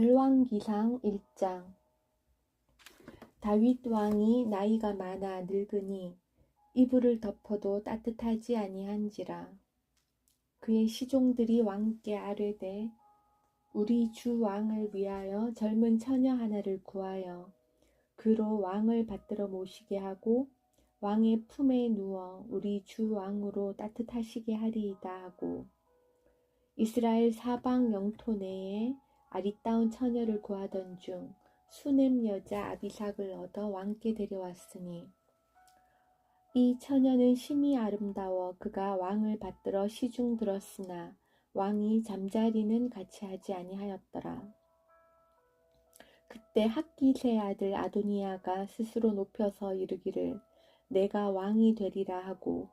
열왕기상 1장. 다윗 왕이 나이가 많아 늙으니 이불을 덮어도 따뜻하지 아니한지라. 그의 시종들이 왕께 아뢰되 우리 주 왕을 위하여 젊은 처녀 하나를 구하여 그로 왕을 받들어 모시게 하고 왕의 품에 누워 우리 주 왕으로 따뜻하시게 하리이다 하고 이스라엘 사방 영토 내에 아리따운 처녀를 구하던 중 수넴 여자 아비삭을 얻어 왕께 데려왔으니 이 처녀는 심히 아름다워 그가 왕을 받들어 시중 들었으나 왕이 잠자리는 같이 하지 아니하였더라. 그때 학깃의 아들 아도니아가 스스로 높여서 이르기를 내가 왕이 되리라 하고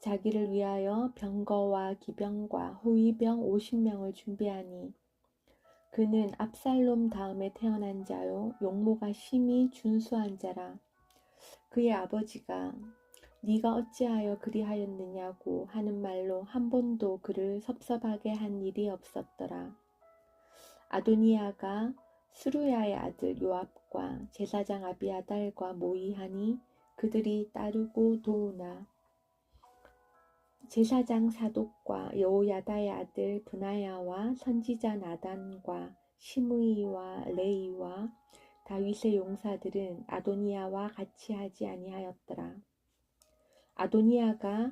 자기를 위하여 병거와 기병과 호위병 50명을 준비하니 그는 압살롬 다음에 태어난 자요 용모가 심히 준수한 자라. 그의 아버지가 네가 어찌하여 그리하였느냐고 하는 말로 한 번도 그를 섭섭하게 한 일이 없었더라. 아도니아가 스루야의 아들 요압과 제사장 아비아달과 모의하니 그들이 따르고 도우나 제사장 사독과 여호야다의 아들 브나야와 선지자 나단과 시므이와 레이와 다윗의 용사들은 아도니아와 같이 하지 아니하였더라. 아도니아가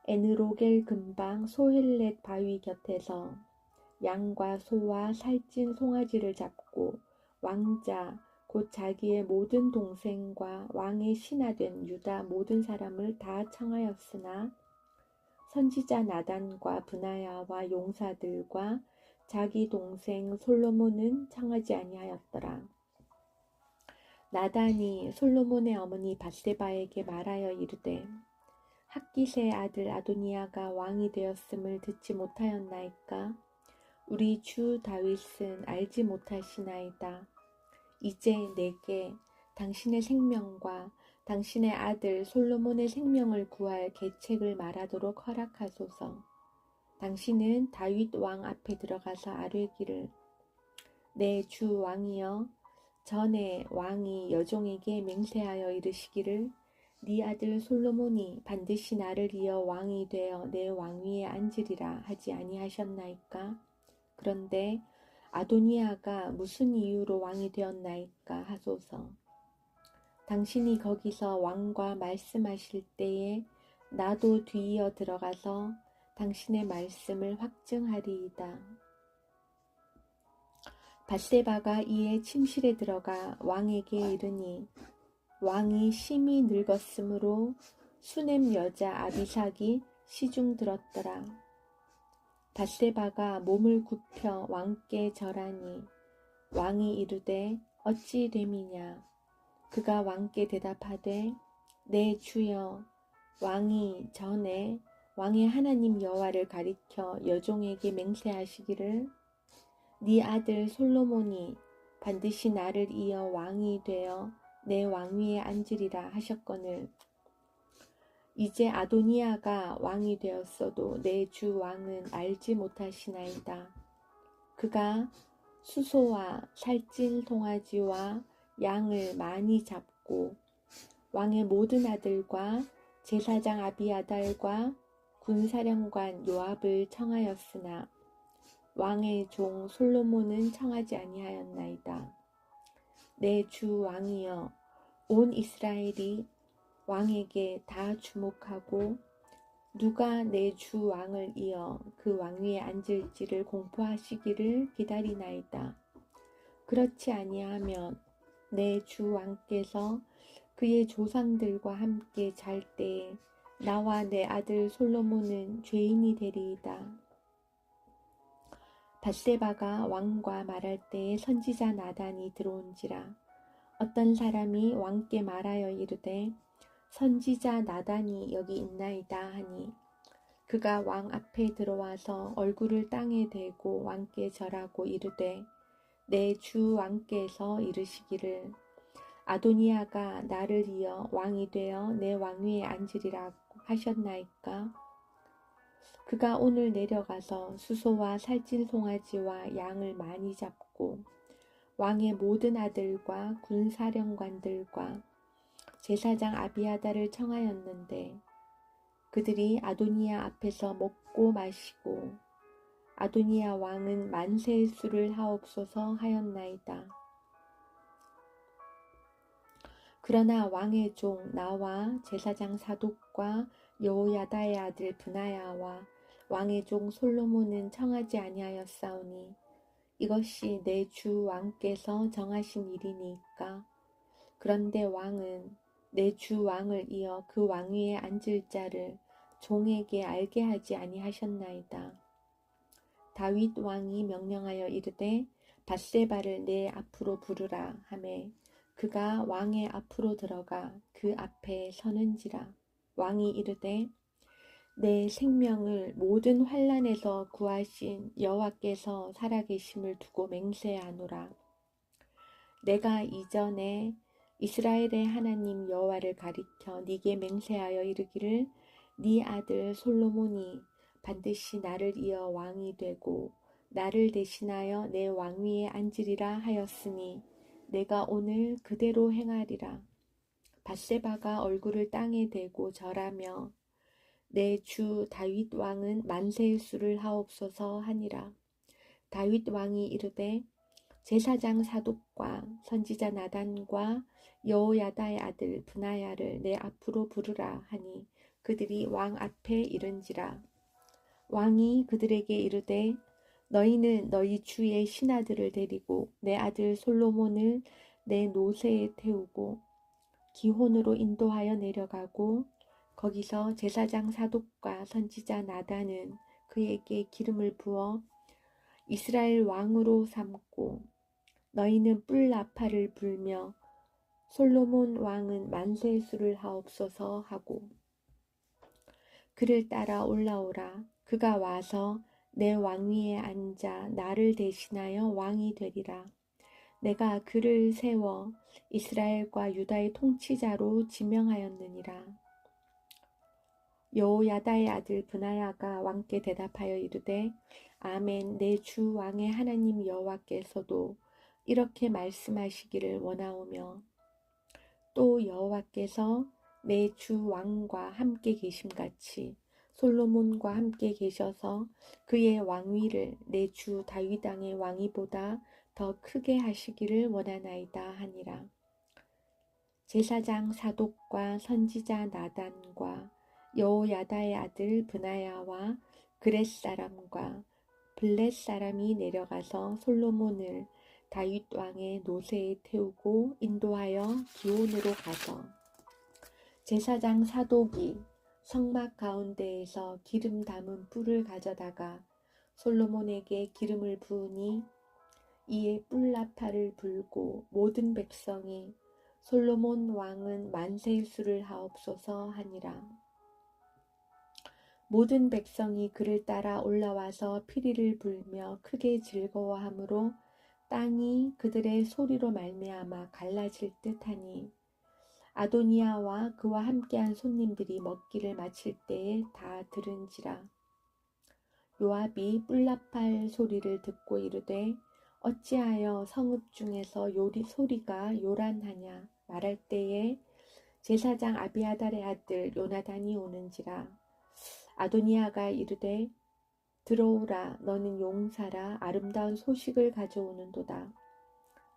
에느로겔 근방 소헬렛 바위 곁에서 양과 소와 살찐 송아지를 잡고 왕자 곧 자기의 모든 동생과 왕의 신하된 유다 모든 사람을 다 청하였으나 선지자 나단과 브나야와 용사들과 자기 동생 솔로몬은 청하지 아니하였더라. 나단이 솔로몬의 어머니 밧세바에게 말하여 이르되 학깃의 아들 아도니아가 왕이 되었음을 듣지 못하였나이까? 우리 주 다윗은 알지 못하시나이다. 이제 내게 당신의 생명과 당신의 아들 솔로몬의 생명을 구할 계책을 말하도록 허락하소서. 당신은 다윗 왕 앞에 들어가서 아뢰기를 내 주 왕이여 전에 왕이 여종에게 맹세하여 이르시기를 네 아들 솔로몬이 반드시 나를 이어 왕이 되어 내 왕위에 앉으리라 하지 아니하셨나이까? 그런데 아도니아가 무슨 이유로 왕이 되었나이까 하소서. 당신이 거기서 왕과 말씀하실 때에 나도 뒤이어 들어가서 당신의 말씀을 확증하리이다. 밧세바가 이에 침실에 들어가 왕에게 이르니 왕이 심히 늙었으므로 수넴 여자 아비삭이 시중 들었더라. 밧세바가 몸을 굽혀 왕께 절하니 왕이 이르되 어찌 됨이냐. 그가 왕께 대답하되 내 주여 왕이 전에 왕의 하나님 여호와를 가리켜 여종에게 맹세하시기를 네 아들 솔로몬이 반드시 나를 이어 왕이 되어 내 왕위에 앉으리라 하셨거늘 이제 아도니아가 왕이 되었어도 내 주 왕은 알지 못하시나이다. 그가 수소와 살찐 송아지와 양을 많이 잡고 왕의 모든 아들과 제사장 아비아달과 군사령관 요압을 청하였으나 왕의 종 솔로몬은 청하지 아니하였나이다. 내 주 왕이여 온 이스라엘이 왕에게 다 주목하고 누가 내 주 왕을 이어 그 왕위에 앉을지를 공포하시기를 기다리나이다. 그렇지 아니하면 내 주 왕께서 그의 조상들과 함께 잘 때에 나와 내 아들 솔로몬은 죄인이 되리이다. 밧세바가 왕과 말할 때에 선지자 나단이 들어온지라. 어떤 사람이 왕께 말하여 이르되 선지자 나단이 여기 있나이다 하니 그가 왕 앞에 들어와서 얼굴을 땅에 대고 왕께 절하고 이르되 내 주 왕께서 이르시기를 아도니아가 나를 이어 왕이 되어 내 왕위에 앉으리라 하셨나이까? 그가 오늘 내려가서 수소와 살찐 송아지와 양을 많이 잡고 왕의 모든 아들과 군사령관들과 제사장 아비아다를 청하였는데 그들이 아도니아 앞에서 먹고 마시고 아도니아 왕은 만세의 수를 하옵소서 하였나이다. 그러나 왕의 종 나와 제사장 사독과 여호야다의 아들 브나야와 왕의 종 솔로몬은 청하지 아니하였사오니 이것이 내 주 왕께서 정하신 일이니까. 그런데 왕은 내 주 왕을 이어 그 왕위에 앉을 자를 종에게 알게 하지 아니하셨나이다. 다윗 왕이 명령하여 이르되 밧세바를 내 앞으로 부르라 하매 그가 왕의 앞으로 들어가 그 앞에 서는지라. 왕이 이르되 내 생명을 모든 환난에서 구하신 여호와께서 살아계심을 두고 맹세하노라. 내가 이전에 이스라엘의 하나님 여호와를 가리켜 네게 맹세하여 이르기를 네 아들 솔로몬이 반드시 나를 이어 왕이 되고 나를 대신하여 내 왕위에 앉으리라 하였으니 내가 오늘 그대로 행하리라. 밧세바가 얼굴을 땅에 대고 절하며 내 주 다윗 왕은 만세의 수를 하옵소서 하니라. 다윗 왕이 이르되 제사장 사독과 선지자 나단과 여호야다의 아들 브나야를 내 앞으로 부르라 하니 그들이 왕 앞에 이른지라. 왕이 그들에게 이르되 너희는 너희 주의 신하들을 데리고 내 아들 솔로몬을 내 노새에 태우고 기혼으로 인도하여 내려가고 거기서 제사장 사독과 선지자 나단은 그에게 기름을 부어 이스라엘 왕으로 삼고 너희는 뿔 나팔을 불며 솔로몬 왕은 만세의 수를 하옵소서 하고 그를 따라 올라오라. 그가 와서 내 왕위에 앉아 나를 대신하여 왕이 되리라. 내가 그를 세워 이스라엘과 유다의 통치자로 지명하였느니라. 여호야다의 아들 브나야가 왕께 대답하여 이르되 아멘. 내 주 왕의 하나님 여호와께서도 이렇게 말씀하시기를 원하오며 또 여호와께서 내 주 왕과 함께 계심같이 솔로몬과 함께 계셔서 그의 왕위를 내 주 다윗 왕의 왕위보다 더 크게 하시기를 원하나이다 하니라. 제사장 사독과 선지자 나단과 여호야다의 아들 브나야와 그렛 사람과 블렛 사람이 내려가서 솔로몬을 다윗 왕의 노새에 태우고 인도하여 기온으로 가서 제사장 사독이 성막 가운데에서 기름 담은 뿔을 가져다가 솔로몬에게 기름을 부으니 이에 뿔나팔을 불고 모든 백성이 솔로몬 왕은 만세의 수를 하옵소서 하니라. 모든 백성이 그를 따라 올라와서 피리를 불며 크게 즐거워하므로 땅이 그들의 소리로 말미암아 갈라질 듯하니 아도니아와 그와 함께한 손님들이 먹기를 마칠 때에 다 들은지라. 요압이 뿔나팔 소리를 듣고 이르되 어찌하여 성읍 중에서 소리가 요란하냐 말할 때에 제사장 아비아달의 아들 요나단이 오는지라. 아도니아가 이르되 들어오라 너는 용사라 아름다운 소식을 가져오는도다.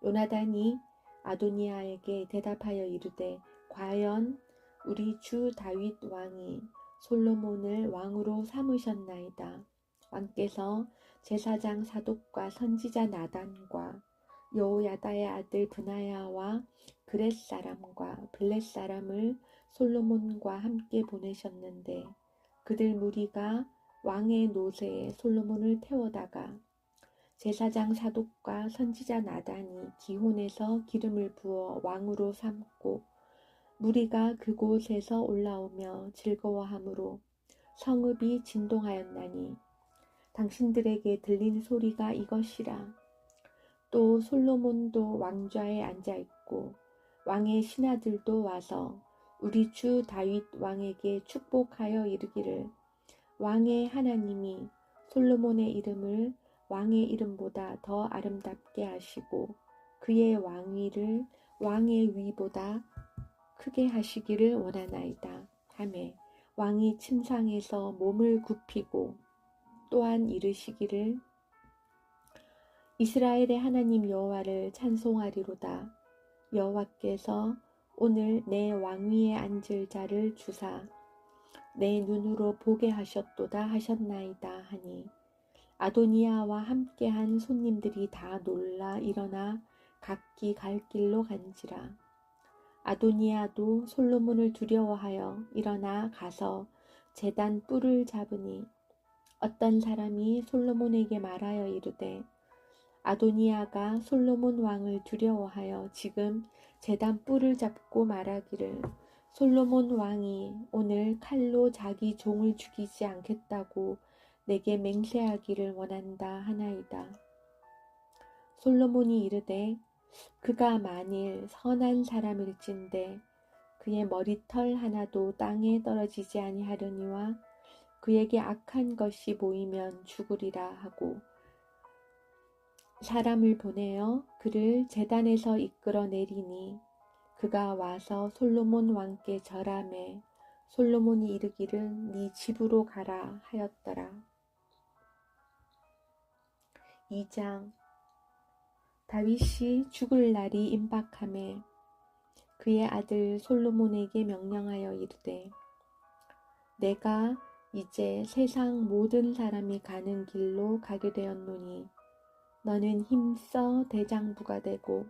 요나단이 아도니아에게 대답하여 이르되 과연 우리 주 다윗 왕이 솔로몬을 왕으로 삼으셨나이다. 왕께서 제사장 사독과 선지자 나단과 여호야다의 아들 브나야와 그렛 사람과 블렛 사람을 솔로몬과 함께 보내셨는데 그들 무리가 왕의 노새에 솔로몬을 태워다가 제사장 사독과 선지자 나단이 기혼에서 기름을 부어 왕으로 삼고 무리가 그곳에서 올라오며 즐거워하므로 성읍이 진동하였나니 당신들에게 들린 소리가 이것이라. 또 솔로몬도 왕좌에 앉아있고 왕의 신하들도 와서 우리 주 다윗 왕에게 축복하여 이르기를 왕의 하나님이 솔로몬의 이름을 왕의 이름보다 더 아름답게 하시고 그의 왕위를 왕의 위보다 크게 하시기를 원하나이다 하매 왕이 침상에서 몸을 굽히고 또한 이르시기를 이스라엘의 하나님 여호와를 찬송하리로다. 여호와께서 오늘 내 왕위에 앉을 자를 주사 내 눈으로 보게 하셨도다 하셨나이다 하니 아도니아와 함께한 손님들이 다 놀라 일어나 각기 갈 길로 간지라. 아도니아도 솔로몬을 두려워하여 일어나 가서 제단 뿔을 잡으니 어떤 사람이 솔로몬에게 말하여 이르되 아도니아가 솔로몬 왕을 두려워하여 지금 제단 뿔을 잡고 말하기를 솔로몬 왕이 오늘 칼로 자기 종을 죽이지 않겠다고 내게 맹세하기를 원한다 하나이다. 솔로몬이 이르되 그가 만일 선한 사람일진데 그의 머리털 하나도 땅에 떨어지지 아니하려니와 그에게 악한 것이 보이면 죽으리라 하고 사람을 보내어 그를 제단에서 이끌어 내리니 그가 와서 솔로몬 왕께 절하매 솔로몬이 이르기를 네 집으로 가라 하였더라. 2장 다윗이 죽을 날이 임박하매 그의 아들 솔로몬에게 명령하여 이르되 내가 이제 세상 모든 사람이 가는 길로 가게 되었노니 너는 힘써 대장부가 되고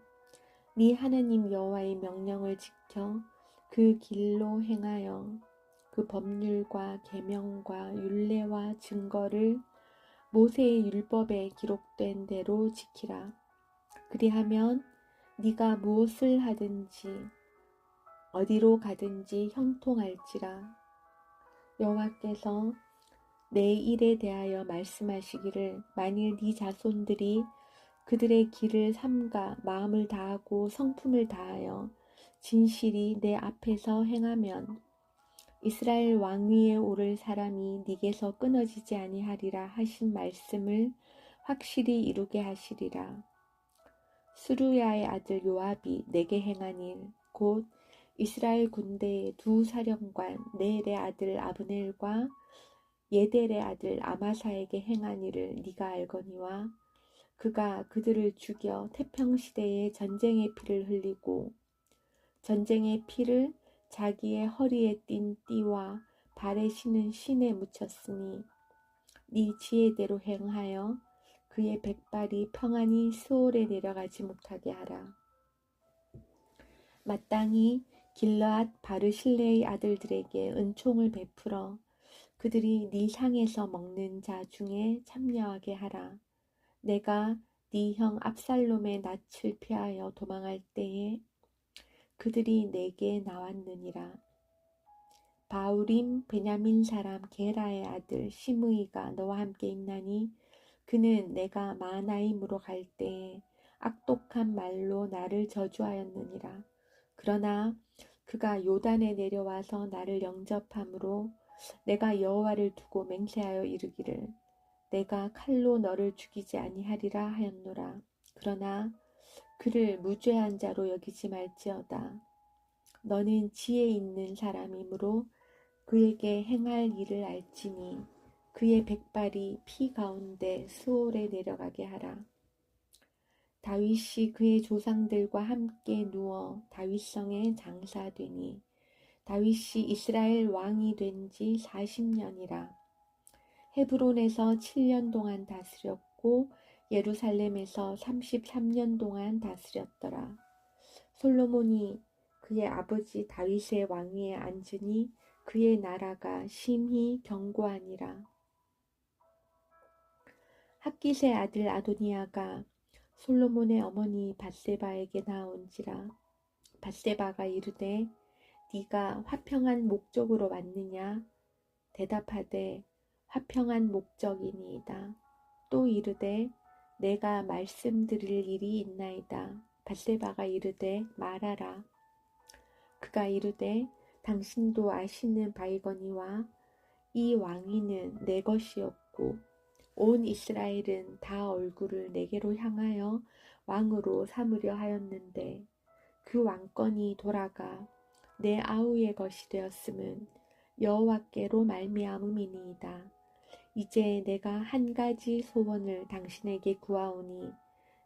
네 하나님 여호와의 명령을 지켜 그 길로 행하여 그 법률과 계명과 율례와 증거를 모세의 율법에 기록된 대로 지키라. 그리하면 네가 무엇을 하든지 어디로 가든지 형통할지라. 여호와께서 내 일에 대하여 말씀하시기를 만일 네 자손들이 그들의 길을 삼가 마음을 다하고 성품을 다하여 진실이 내 앞에서 행하면 이스라엘 왕위에 오를 사람이 네게서 끊어지지 아니하리라 하신 말씀을 확실히 이루게 하시리라. 스루야의 아들 요압이 내게 행한 일 곧 이스라엘 군대의 두 사령관 넬의 아들 아브넬과 예델의 아들 아마사에게 행한 일을 네가 알거니와 그가 그들을 죽여 태평시대에 전쟁의 피를 흘리고 전쟁의 피를 자기의 허리에 띤 띠와 발에 신은 신에 묻혔으니 네 지혜대로 행하여 그의 백발이 평안히 스올에 내려가지 못하게 하라. 마땅히 길르앗 바르실레의 아들들에게 은총을 베풀어 그들이 네 상에서 먹는 자 중에 참여하게 하라. 내가 네 형 압살롬의 낯을 피하여 도망할 때에 그들이 내게 나왔느니라. 바우림 베냐민 사람 게라의 아들 시므이가 너와 함께 있나니 그는 내가 마하나임으로 갈 때에 악독한 말로 나를 저주하였느니라. 그러나 그가 요단에 내려와서 나를 영접함으로 내가 여호와를 두고 맹세하여 이르기를 내가 칼로 너를 죽이지 아니하리라 하였노라. 그러나 그를 무죄한 자로 여기지 말지어다. 너는 지혜 있는 사람이므로 그에게 행할 일을 알지니 그의 백발이 피 가운데 수올에 내려가게 하라. 다윗이 그의 조상들과 함께 누워 다윗성에 장사되니 다윗이 이스라엘 왕이 된 지 40년이라. 헤브론에서 7년 동안 다스렸고 예루살렘에서 33년 동안 다스렸더라. 솔로몬이 그의 아버지 다윗의 왕위에 앉으니 그의 나라가 심히 견고하니라. 핫깃의 아들 아도니아가 솔로몬의 어머니 밧세바에게 나온지라. 밧세바가 이르되 네가 화평한 목적으로 왔느냐? 대답하되 화평한 목적이니이다. 또 이르되 내가 말씀드릴 일이 있나이다. 밧세바가 이르되 말하라. 그가 이르되 당신도 아시는 바이거니와 이 왕위는 내 것이었고 온 이스라엘은 다 얼굴을 내게로 향하여 왕으로 삼으려 하였는데 그 왕권이 돌아가 내 아우의 것이 되었음은 여호와께로 말미암음이니이다. 이제 내가 한 가지 소원을 당신에게 구하오니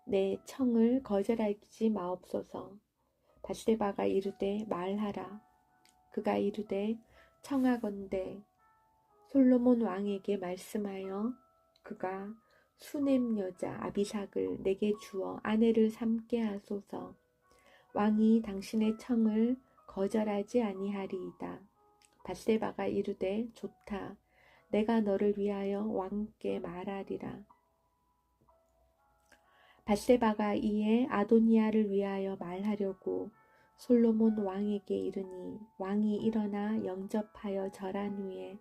내 청을 거절하지 마옵소서. 밧세바가 이르되 말하라. 그가 이르되 청하건대 솔로몬 왕에게 말씀하여 그가 수넴 여자 아비삭을 내게 주어 아내를 삼게 하소서. 왕이 당신의 청을 거절하지 아니하리이다. 밧세바가 이르되 좋다. 내가 너를 위하여 왕께 말하리라. 밧세바가 이에 아도니아를 위하여 말하려고 솔로몬 왕에게 이르니 왕이 일어나 영접하여 절한 후에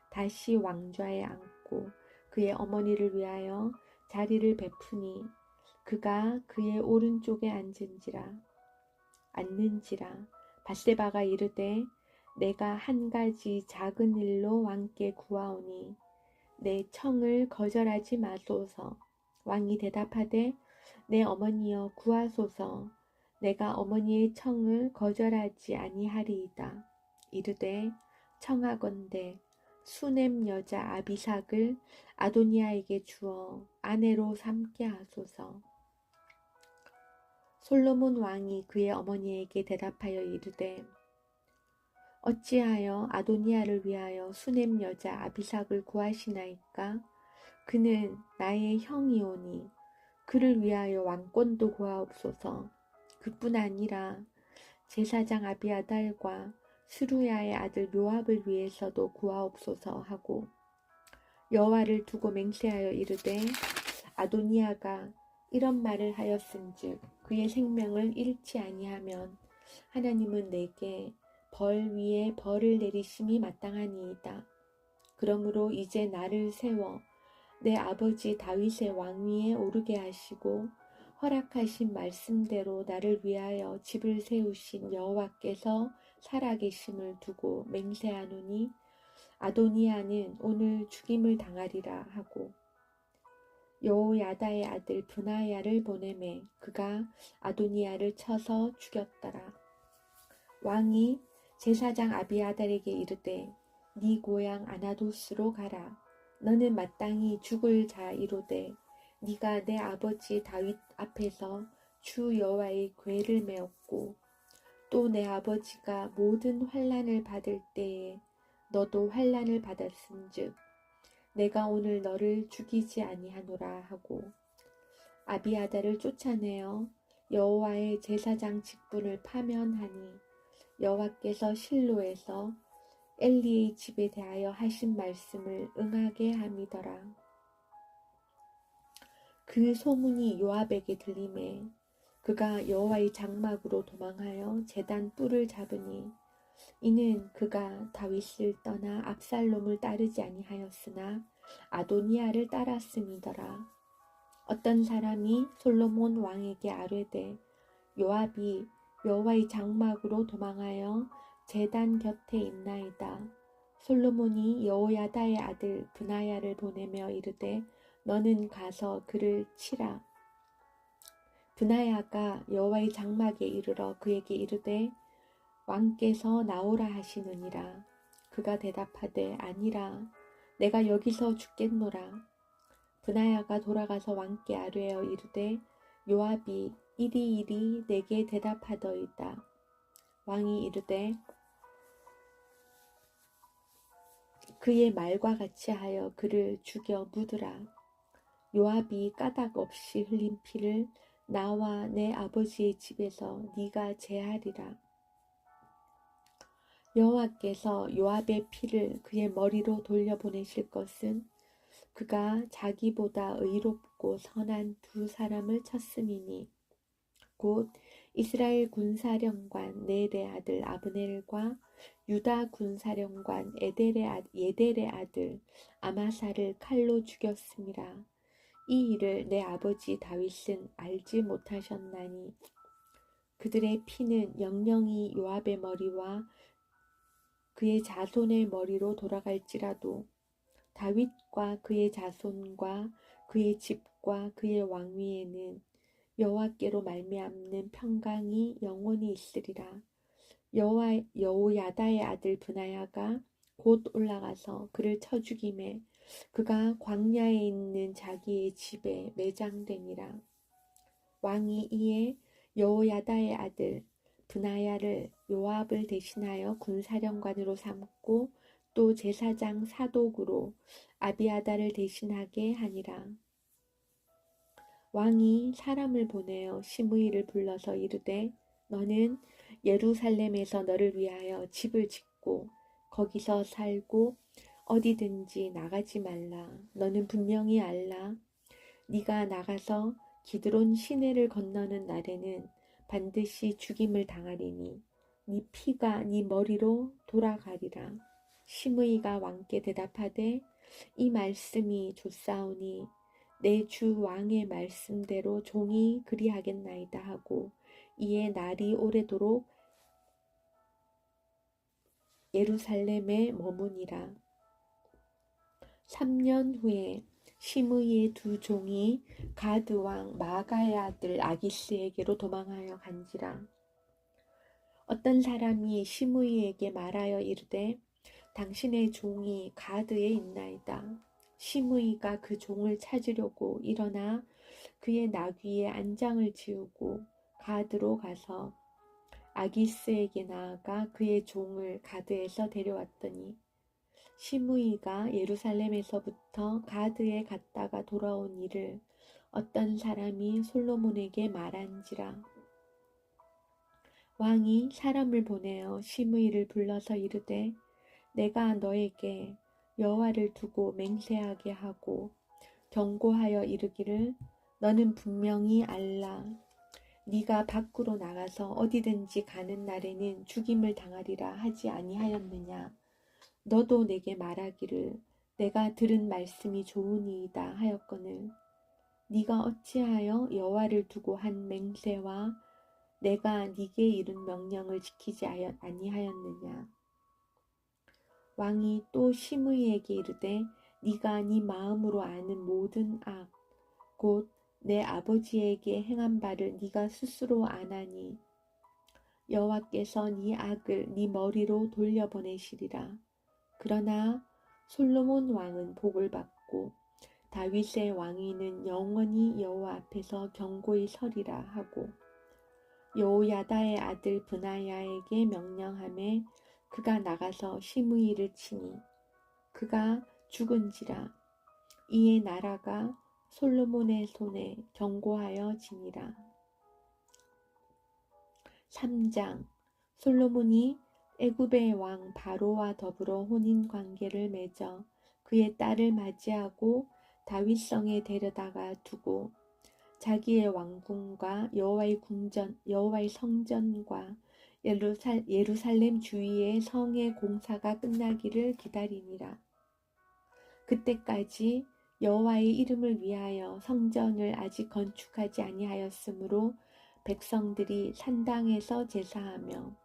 다시 왕좌에 앉고 그의 어머니를 위하여 자리를 베푸니 그가 그의 오른쪽에 앉는지라. 밧세바가 이르되 내가 한 가지 작은 일로 왕께 구하오니 내 청을 거절하지 마소서. 왕이 대답하되 내 어머니여 구하소서. 내가 어머니의 청을 거절하지 아니하리이다. 이르되 청하건대 수넴 여자 아비삭을 아도니아에게 주어 아내로 삼게 하소서. 솔로몬 왕이 그의 어머니에게 대답하여 이르되 어찌하여 아도니아를 위하여 수넴 여자 아비삭을 구하시나이까? 그는 나의 형이오니 그를 위하여 왕권도 구하옵소서. 그뿐 아니라 제사장 아비아달과 스루야의 아들 요압을 위해서도 구하옵소서 하고 여호와를 두고 맹세하여 이르되 아도니아가 이런 말을 하였은즉 그의 생명을 잃지 아니하면 하나님은 내게 벌 위에 벌을 내리심이 마땅하니이다. 그러므로 이제 나를 세워 내 아버지 다윗의 왕위에 오르게 하시고 허락하신 말씀대로 나를 위하여 집을 세우신 여호와께서 살아계심을 두고 맹세하노니 아도니아는 오늘 죽임을 당하리라 하고 여호야다의 아들 브나야를 보내매 그가 아도니아를 쳐서 죽였더라. 왕이 제사장 아비아달에게 이르되 네 고향 아나도스로 가라. 너는 마땅히 죽을 자이로되 네가 내 아버지 다윗 앞에서 주 여호와의 궤를 메었고 또 내 아버지가 모든 환난을 받을 때에 너도 환난을 받았은즉 내가 오늘 너를 죽이지 아니하노라 하고 아비아달을 쫓아내어 여호와의 제사장 직분을 파면하니 여호와께서 실로에서 엘리의 집에 대하여 하신 말씀을 응하게 함이더라. 그 소문이 요압에게 들리매 그가 여호와의 장막으로 도망하여 제단 뿔을 잡으니 이는 그가 다윗을 떠나 압살롬을 따르지 아니하였으나 아도니아를 따랐음이더라. 어떤 사람이 솔로몬 왕에게 아뢰되 요압이 여호와의 장막으로 도망하여 제단 곁에 있나이다. 솔로몬이 여호야다의 아들 브나야를 보내며 이르되 너는 가서 그를 치라. 브나야가 여호와의 장막에 이르러 그에게 이르되 왕께서 나오라 하시느니라. 그가 대답하되 아니라 내가 여기서 죽겠노라. 브나야가 돌아가서 왕께 아뢰어 이르되 요압이 이리 내게 대답하더이다. 왕이 이르되 그의 말과 같이 하여 그를 죽여 묻으라. 요압이 까닭 없이 흘린 피를 나와 내 아버지의 집에서 네가 제하리라. 여호와께서 요압의 피를 그의 머리로 돌려보내실 것은 그가 자기보다 의롭고 선한 두 사람을 쳤음이니 곧 이스라엘 군사령관 넬의 아들 아브넬과 유다 군사령관 예델의 아들 아마사를 칼로 죽였음이라. 이 일을 내 아버지 다윗은 알지 못하셨나니 그들의 피는 영영이 요압의 머리와 그의 자손의 머리로 돌아갈지라도 다윗과 그의 자손과 그의 집과 그의 왕위에는 여호와께로 말미암는 평강이 영원히 있으리라. 여호야다의 아들 브나야가 곧 올라가서 그를 쳐 죽이매 그가 광야에 있는 자기의 집에 매장되니라. 왕이 이에 여호야다의 아들 브나야를 요압을 대신하여 군사령관으로 삼고 또 제사장 사독으로 아비아다를 대신하게 하니라. 왕이 사람을 보내어 시므이를 불러서 이르되 너는 예루살렘에서 너를 위하여 집을 짓고 거기서 살고 어디든지 나가지 말라. 너는 분명히 알라. 네가 나가서 기드론 시내를 건너는 날에는 반드시 죽임을 당하리니 네 피가 네 머리로 돌아가리라. 시므이가 왕께 대답하되 이 말씀이 좋사오니 내 주 왕의 말씀대로 종이 그리하겠나이다 하고 이에 날이 오래도록 예루살렘에 머무니라. 3년 후에 시므이의 두 종이 가드 왕 마가의 아들 아기스에게로 도망하여 간지라. 어떤 사람이 시므이에게 말하여 이르되 당신의 종이 가드에 있나이다. 시므이가 그 종을 찾으려고 일어나 그의 나귀에 안장을 지우고 가드로 가서 아기스에게 나아가 그의 종을 가드에서 데려왔더니 시므이가 예루살렘에서부터 가드에 갔다가 돌아온 일을 어떤 사람이 솔로몬에게 말한지라. 왕이 사람을 보내어 시므이를 불러서 이르되 내가 너에게 여호와를 두고 맹세하게 하고 경고하여 이르기를 너는 분명히 알라. 네가 밖으로 나가서 어디든지 가는 날에는 죽임을 당하리라 하지 아니하였느냐. 너도 내게 말하기를 내가 들은 말씀이 좋으니이다 하였거늘 네가 어찌하여 여호와를 두고 한 맹세와 내가 네게 이룬 명령을 지키지 아니하였느냐. 왕이 또 시므이에게 이르되 네가 네 마음으로 아는 모든 악 곧 내 아버지에게 행한 바를 네가 스스로 아나니 여호와께서 네 악을 네 머리로 돌려보내시리라. 그러나 솔로몬 왕은 복을 받고 다윗의 왕위는 영원히 여호와 앞에서 견고히 서리라 하고 여호야다의 아들 브나야에게 명령하매 그가 나가서 시므이를 치니 그가 죽은지라. 이에 나라가 솔로몬의 손에 견고하여 지니라. 3장 솔로몬이 애굽의 왕 바로와 더불어 혼인 관계를 맺어 그의 딸을 맞이하고 다윗성에 데려다가 두고 자기의 왕궁과 여호와의 성전과 예루살렘 주위의 성의 공사가 끝나기를 기다리니라. 그때까지 여호와의 이름을 위하여 성전을 아직 건축하지 아니하였으므로 백성들이 산당에서 제사하며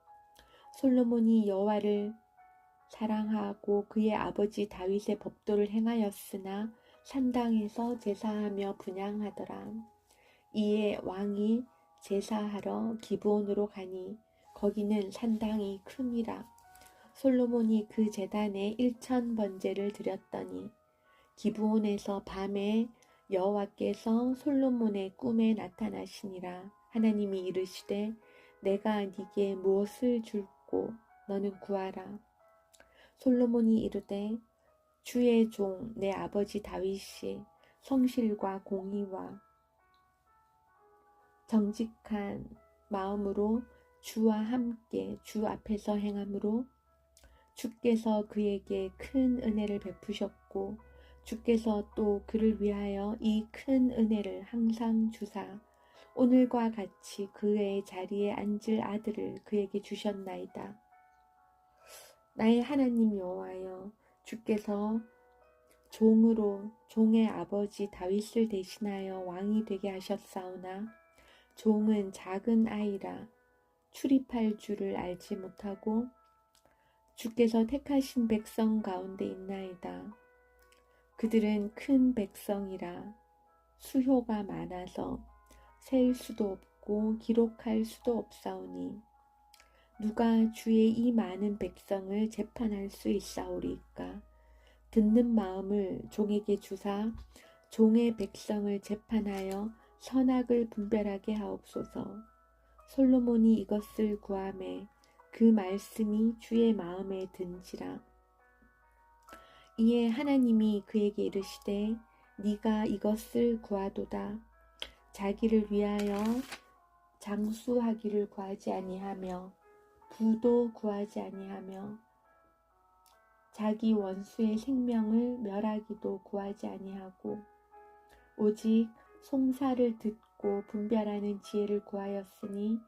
솔로몬이 여호와를 사랑하고 그의 아버지 다윗의 법도를 행하였으나 산당에서 제사하며 분향하더라. 이에 왕이 제사하러 기브온으로 가니 거기는 산당이 큼이라. 솔로몬이 그 제단에 1000번제를 드렸더니 기브온에서 밤에 여호와께서 솔로몬의 꿈에 나타나시니라. 하나님이 이르시되 내가 네게 무엇을 줄고 너는 구하라. 솔로몬이 이르되 주의 종 내 아버지 다윗이 성실과 공의와 정직한 마음으로 주와 함께 주 앞에서 행함으로 주께서 그에게 큰 은혜를 베푸셨고 주께서 또 그를 위하여 이 큰 은혜를 항상 주사 오늘과 같이 그의 자리에 앉을 아들을 그에게 주셨나이다. 나의 하나님 여호와여, 주께서 종으로 종의 아버지 다윗을 대신하여 왕이 되게 하셨사오나 종은 작은 아이라 출입할 줄을 알지 못하고 주께서 택하신 백성 가운데 있나이다. 그들은 큰 백성이라 수효가 많아서 셀 수도 없고 기록할 수도 없사오니 누가 주의 이 많은 백성을 재판할 수 있사오리까? 듣는 마음을 종에게 주사 종의 백성을 재판하여 선악을 분별하게 하옵소서. 솔로몬이 이것을 구하매 그 말씀이 주의 마음에 든지라. 이에 하나님이 그에게 이르시되 네가 이것을 구하도다. 자기를 위하여 장수하기를 구하지 아니하며 부도 구하지 아니하며 자기 원수의 생명을 멸하기도 구하지 아니하고 오직 송사를 듣고 분별하는 지혜를 구하였으니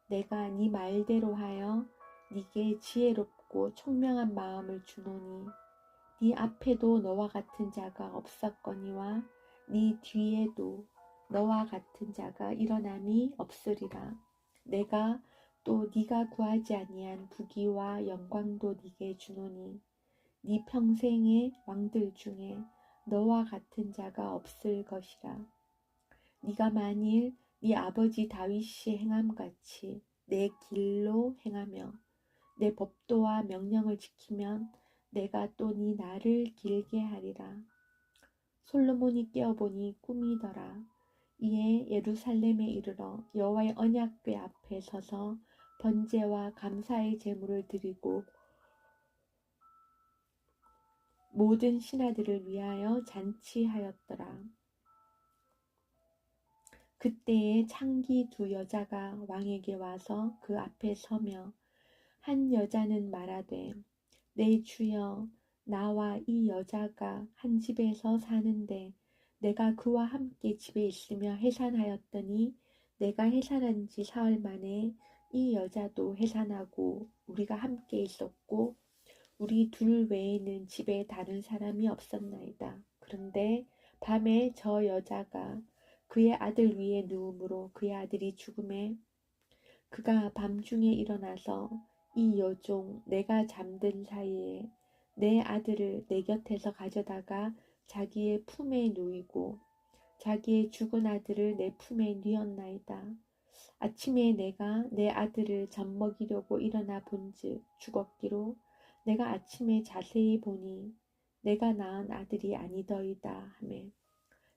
내가 네 말대로 하여 네게 지혜롭고 총명한 마음을 주노니 네 앞에도 너와 같은 자가 없었거니와 네 뒤에도 너와 같은 자가 일어남이 없으리라. 내가 또 네가 구하지 아니한 부귀와 영광도 네게 주노니 네 평생의 왕들 중에 너와 같은 자가 없을 것이라. 네가 만일 네 아버지 다윗이 행함같이 내 길로 행하며 내 법도와 명령을 지키면 내가 또 네 날을 길게 하리라. 솔로몬이 깨어보니 꿈이더라. 이에 예루살렘에 이르러 여호와의 언약궤 앞에 서서 번제와 감사의 제물을 드리고 모든 신하들을 위하여 잔치하였더라. 그때에 창기 두 여자가 왕에게 와서 그 앞에 서며 한 여자는 말하되 내 주여 나와 이 여자가 한 집에서 사는데 내가 그와 함께 집에 있으며 해산하였더니 내가 해산한 지 사흘 만에 이 여자도 해산하고 우리가 함께 있었고 우리 둘 외에는 집에 다른 사람이 없었나이다. 그런데 밤에 저 여자가 그의 아들 위에 누움으로 그의 아들이 죽음에 그가 밤중에 일어나서 이 여종 내가 잠든 사이에 내 아들을 내 곁에서 가져다가 자기의 품에 누이고 자기의 죽은 아들을 내 품에 뉘었나이다. 아침에 내가 내 아들을 젖먹이려고 일어나 본즉 죽었기로 내가 아침에 자세히 보니 내가 낳은 아들이 아니더이다 하매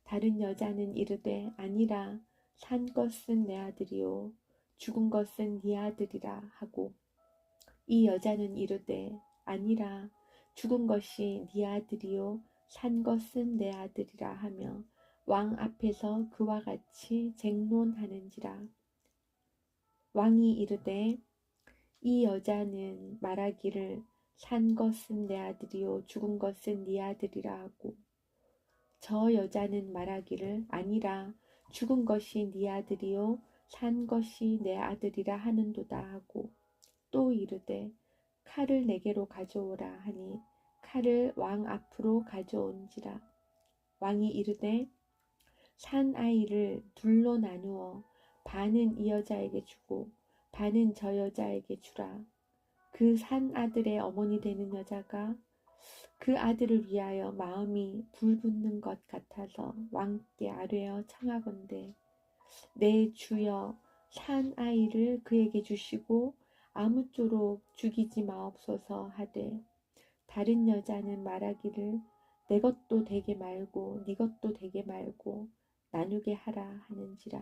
다른 여자는 이르되 아니라 산 것은 내 아들이요 죽은 것은 네 아들이라 하고 이 여자는 이르되 아니라 죽은 것이 네 아들이요 산 것은 내 아들이라 하며 왕 앞에서 그와 같이 쟁론하는지라. 왕이 이르되 이 여자는 말하기를 산 것은 내 아들이요 죽은 것은 네 아들이라 하고 저 여자는 말하기를 아니라 죽은 것이 네 아들이요 산 것이 내 아들이라 하는도다 하고 또 이르되 칼을 내게로 가져오라 하니 칼을 왕 앞으로 가져온지라. 왕이 이르되 산 아이를 둘로 나누어 반은 이 여자에게 주고 반은 저 여자에게 주라. 그 산 아들의 어머니 되는 여자가 그 아들을 위하여 마음이 불붙는 것 같아서 왕께 아뢰어 청하건대 내 주여 산 아이를 그에게 주시고 아무쪼록 죽이지 마옵소서 하되 다른 여자는 말하기를 내 것도 되게 말고 네 것도 되게 말고 나누게 하라 하는지라.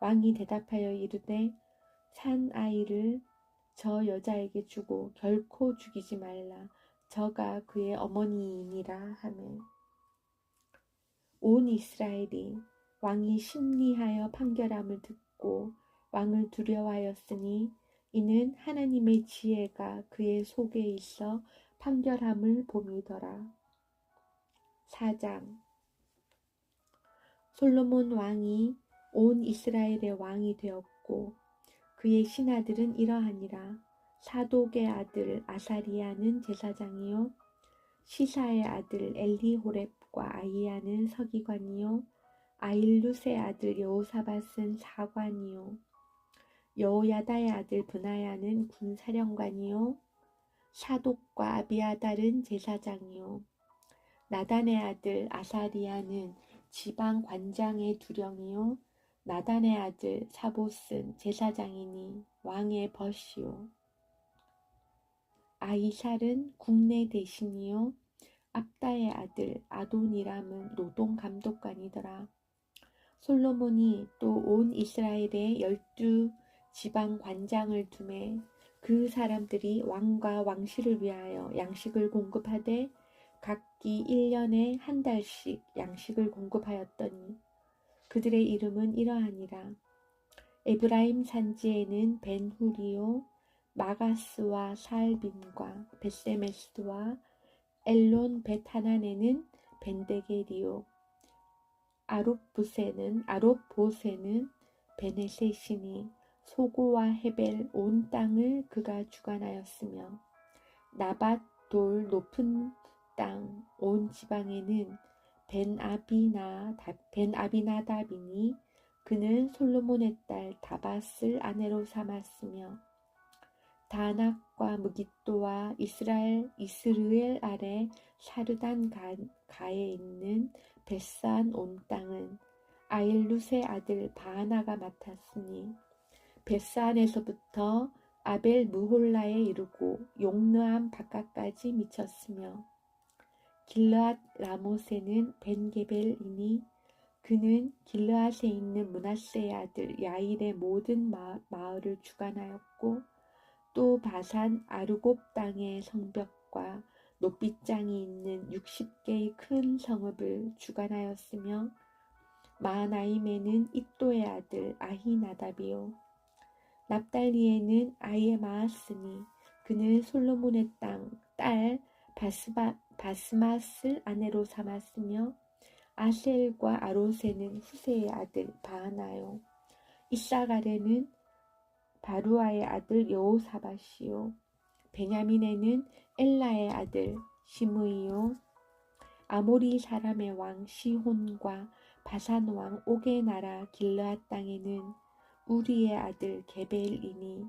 왕이 대답하여 이르되 산 아이를 저 여자에게 주고 결코 죽이지 말라. 저가 그의 어머니이니라 하매 온 이스라엘이 왕이 심리하여 판결함을 듣고 왕을 두려워하였으니 이는 하나님의 지혜가 그의 속에 있어 판결함을 봄이더라. 4장 솔로몬 왕이 온 이스라엘의 왕이 되었고 그의 신하들은 이러하니라. 사독의 아들 아사리야는 제사장이요 시사의 아들 엘리호렙과 아이야는 서기관이요 아일룻의 아들 여호사밧은 사관이요 여호야다의 아들 브나야는 군사령관이요 사독과 아비아달은 제사장이요 나단의 아들 아사리야는 지방 관장의 두령이요 나단의 아들 사봇은 제사장이니 왕의 벗이요. 아이살은 국내 대신이요. 압다의 아들 아도니람은 노동 감독관이더라. 솔로몬이 또 온 이스라엘에 12지방 관장을 두매 그 사람들이 왕과 왕실을 위하여 양식을 공급하되 각기 1년에 한 달씩 양식을 공급하였더니 그들의 이름은 이러하니라. 에브라임 산지에는 벤후리요 마가스와 살빔과 벳세메스와 엘론 벳하난에는 벤데게리요 아롯보세는 베네셋이니 소고와 헤벨 온 땅을 그가 주관하였으며 나밧 돌 높은 땅 온 지방에는 벤아비나답이니 그는 솔로몬의 딸 다밧을 아내로 삼았으며 다낙과 무깃도와 이스르엘 아래 샤르단 가에 있는 벳산 온 땅은 아일룻의 아들 바하나가 맡았으니 벳산에서부터 아벨 무홀라에 이르고 용르암 바깥까지 미쳤으며 길르앗 라못에는 벤게벨이니 그는 길르앗에 있는 므낫세의 아들 야일의 모든 마을을 주관하였고 또 바산 아르곱 땅의 성벽과 높빗장이 있는 60개의 큰 성읍을 주관하였으며 마하나임에는 iddo의 아들 아히나답이요 납달리에는 아히마아스니 그는 솔로몬의 딸 바스맛을 아내로 삼았으며 아셀과 아롯에는 후세의 아들 바하나요 이사갈에는 바루아의 아들 여호사밧이요 베냐민에는 엘라의 아들 시므이요 아모리 사람의 왕 시혼과 바산 왕 옥의 나라 길르앗 땅에는 우리의 아들 게벨이니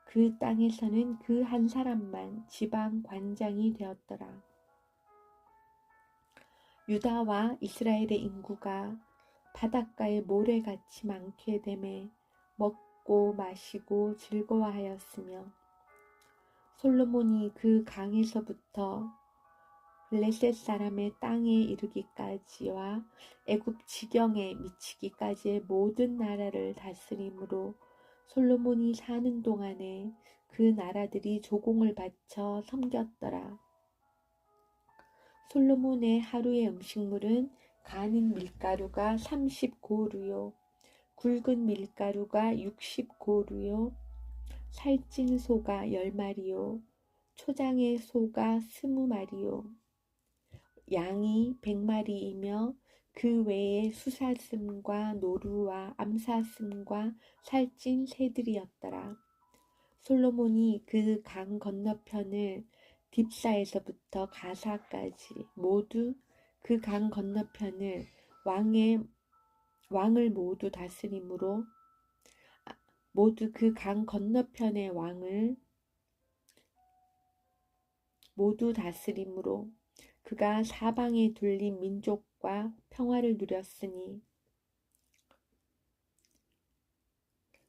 그 땅에서는 그 한 사람만 지방 관장이 되었더라. 유다와 이스라엘의 인구가 바닷가의 모래같이 많게 되매 먹고 마시고 즐거워하였으며 솔로몬이 그 강에서부터 블레셋 사람의 땅에 이르기까지와 애굽 지경에 미치기까지의 모든 나라를 다스림으로 솔로몬이 사는 동안에 그 나라들이 조공을 바쳐 섬겼더라. 솔로몬의 하루의 음식물은 가는 밀가루가 30고루요 굵은 밀가루가 60고루요 살찐 소가 10마리요 초장의 소가 20마리요 양이 100마리이며 그 외에 수사슴과 노루와 암사슴과 살찐 새들이었더라. 솔로몬이 그 강 건너편을 딥사에서부터 가사까지 모두 그 강 건너편을 왕을 모두 다스림으로 모두 그 강 건너편의 왕을 모두 다스림으로 그가 사방에 둘린 민족과 평화를 누렸으니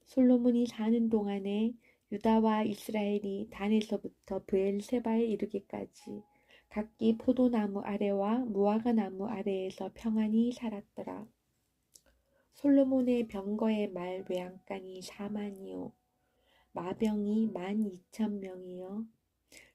솔로몬이 사는 동안에 유다와 이스라엘이 단에서부터 브엘세바에 이르기까지 각기 포도나무 아래와 무화과 나무 아래에서 평안히 살았더라. 솔로몬의 병거의 말 외양간이 4만이요 마병이 12,000명이요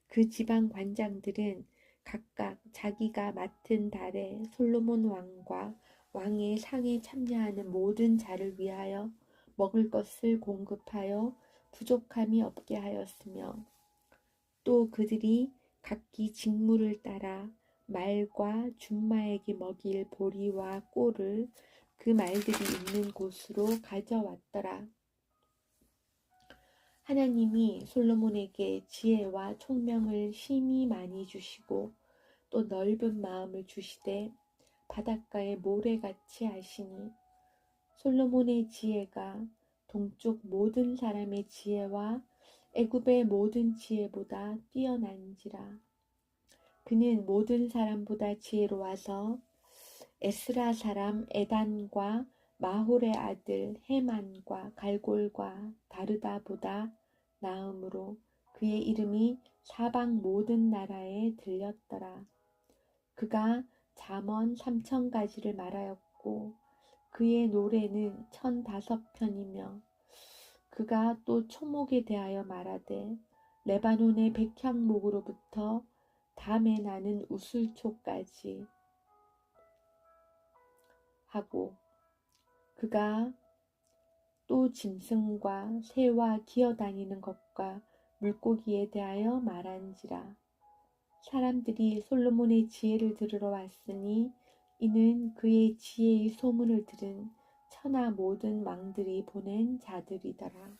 그 지방 관장들은 각각 자기가 맡은 달에 솔로몬 왕과 왕의 상에 참여하는 모든 자를 위하여 먹을 것을 공급하여 부족함이 없게 하였으며 또 그들이 각기 직무를 따라 말과 준마에게 먹일 보리와 꼴을 그 말들이 있는 곳으로 가져왔더라. 하나님이 솔로몬에게 지혜와 총명을 심히 많이 주시고 또 넓은 마음을 주시되 바닷가의 모래같이 하시니 솔로몬의 지혜가 동쪽 모든 사람의 지혜와 애굽의 모든 지혜보다 뛰어난지라. 그는 모든 사람보다 지혜로워서 에스라 사람 에단과 마홀의 아들 헤만과 갈골과 다르다보다 나음으로 그의 이름이 사방 모든 나라에 들렸더라. 그가 잠언 3000가지를 말하였고 그의 노래는 1005편이며 그가 또 초목에 대하여 말하되 레바논의 백향목으로부터 담에 나는 우슬초까지 하고 그가 또 짐승과 새와 기어다니는 것과 물고기에 대하여 말한지라. 사람들이 솔로몬의 지혜를 들으러 왔으니 이는 그의 지혜의 소문을 들은 천하 모든 왕들이 보낸 자들이더라.